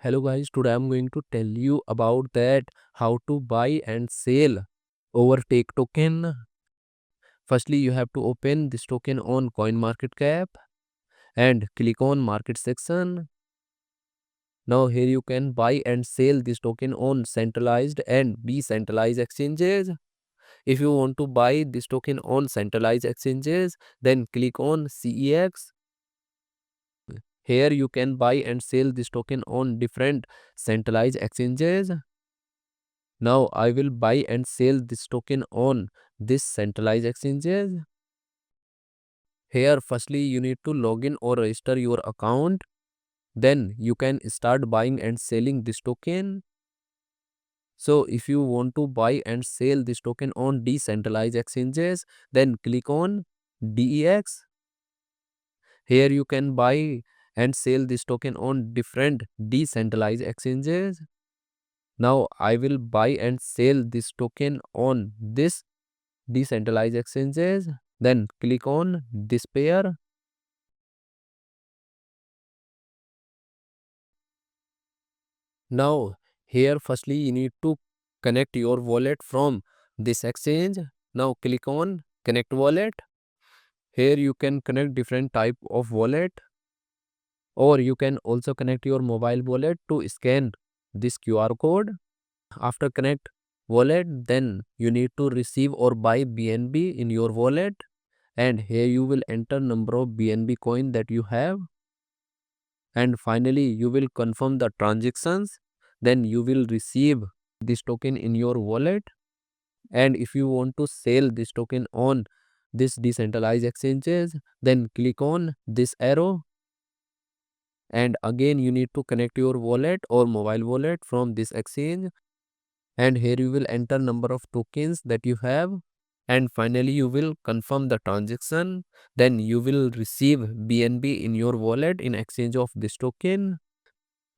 Hello guys, today I'm going to tell you about that how to buy and sell overtake token. Firstly, you have to open this token on CoinMarketCap and click on market section. Now here you can buy and sell this token on centralized and decentralized exchanges. If you want to buy this token on centralized exchanges, then click on CEX. Here you can buy and sell this token on different centralized exchanges. Now I will buy and sell this token on this centralized exchanges. Here firstly you need to log in or register your account. Then you can start buying and selling this token. So if you want to buy and sell this token on decentralized exchanges, then click on DEX. Here you can buy and sell this token on different decentralized exchanges. Now I will buy and sell this token on this decentralized exchanges. Then click on this pair. Now here firstly you need to connect your wallet from this exchange. Now click on connect wallet. Here you can connect different type of wallet, or you can also connect your mobile wallet to scan this QR code. After connect wallet, then you need to receive or buy BNB in your wallet, and here you will enter number of BNB coin that you have, and finally you will confirm the transactions. Then you will receive this token in your wallet. And if you want to sell this token on this decentralized exchanges, then click on this arrow, and again you need to connect your wallet or mobile wallet from this exchange, and here you will enter number of tokens that you have, and finally you will confirm the transaction. Then you will receive BNB in your wallet in exchange of this token.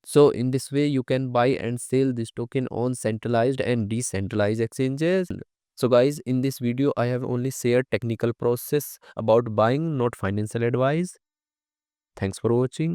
So in this way you can buy and sell this token on centralized and decentralized exchanges. So guys, in this video I have only shared technical process about buying, not financial advice. Thanks for watching.